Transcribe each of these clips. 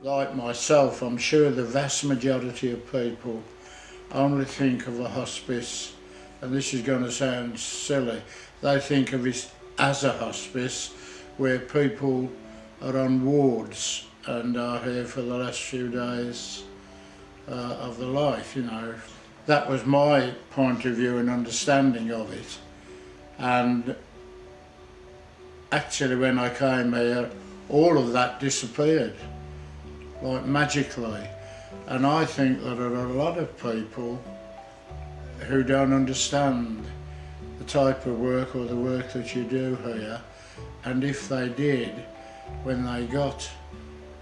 Like myself, I'm sure the vast majority of people only think of a hospice, and this is going to sound silly, they think of it as a hospice where people are on wards and are here for the last few days of their life, you know. That was my point of view and understanding of it. And actually when I came here, all of that disappeared, like magically. And I think that there are a lot of people who don't understand the type of work or the work that you do here, and if they did, when they got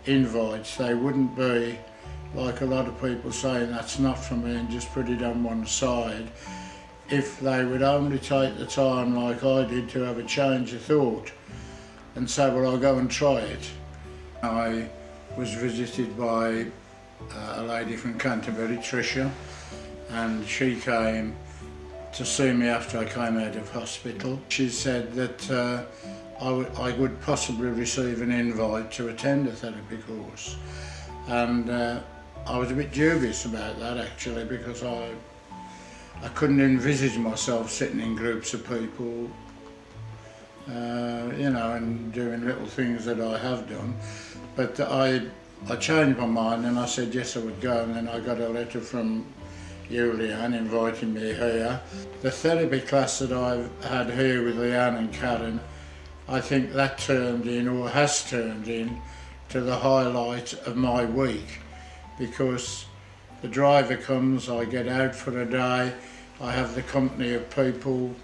invites, they wouldn't be like a lot of people saying that's not for me and just put it on one side. If they would only take the time like I did to have a change of thought and say, well, I'll go and try it. I was visited by a lady from Canterbury, Tricia, and she came to see me after I came out of hospital. She said that I would possibly receive an invite to attend a therapy course, and I was a bit dubious about that actually, because I couldn't envisage myself sitting in groups of people, you know, and doing little things that I have done. But I changed my mind and I said yes, I would go, and then I got a letter from you, Leanne, inviting me here. The therapy class that I've had here with Leanne and Karen, I think that turned in, or has turned in, to the highlight of my week, because the driver comes, I get out for a day, I have the company of people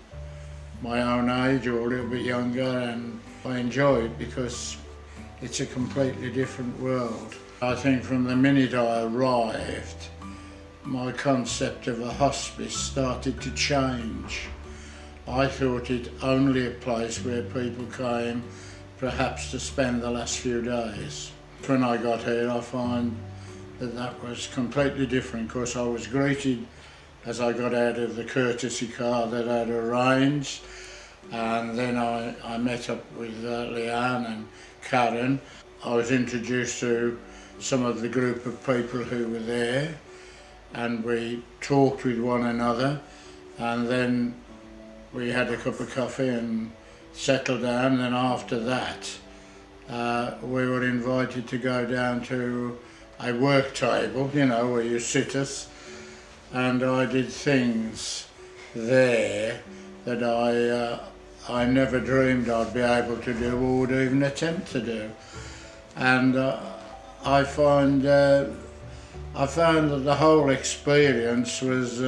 my own age or a little bit younger, and I enjoy it because it's a completely different world. I think from the minute I arrived, my concept of a hospice started to change. I thought it only a place where people came perhaps to spend the last few days. When I got here, I find that that was completely different, because I was greeted as I got out of the courtesy car that I'd arranged, and then I met up with Leanne and Karen. I was introduced to some of the group of people who were there, and we talked with one another, and then we had a cup of coffee and settled down. And after that we were invited to go down to a work table, you know, where you sit us, and I did things there that I never dreamed I'd be able to do or would even attempt to do. And I found that the whole experience was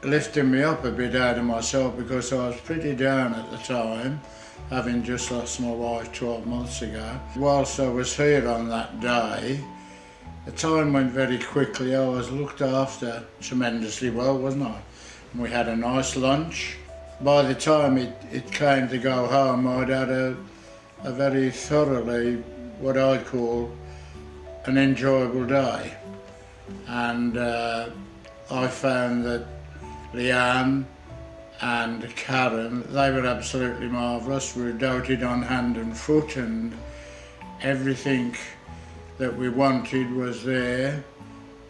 lifting me up a bit out of myself, because I was pretty down at the time, having just lost my wife 12 months ago. Whilst I was here on that day, the time went very quickly. I was looked after tremendously well, wasn't I? And we had a nice lunch. By the time it came to go home, I'd had a very thoroughly, what I call, an enjoyable day. And I found that Leanne and Karen, they were absolutely marvellous. We were doted on hand and foot, and everything that we wanted was there.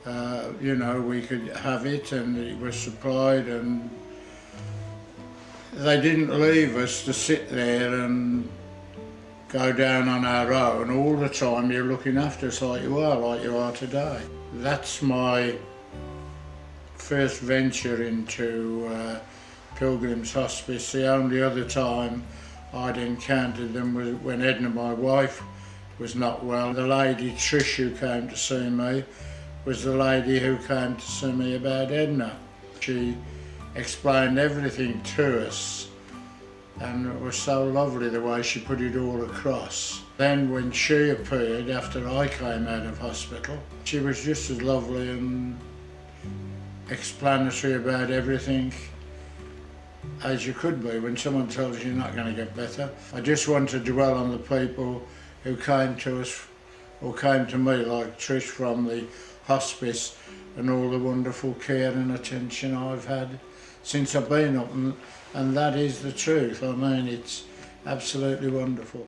You know, we could have it, and it was supplied, and they didn't leave us to sit there and go down on our own. All the time you're looking after us like you are today. That's my first venture into Pilgrims Hospice. The only other time I'd encountered them was when Edgar, my wife, was not well. The lady Trish who came to see me was the lady who came to see me about Edgar. She explained everything to us, and it was so lovely the way she put it all across. Then when she appeared after I came out of hospital, she was just as lovely and explanatory about everything as you could be when someone tells you you're not going to get better. I just want to dwell on the people who came to us, or came to me, like Trish from the hospice, and all the wonderful care and attention I've had since I've been up, and that is the truth. I mean, it's absolutely wonderful.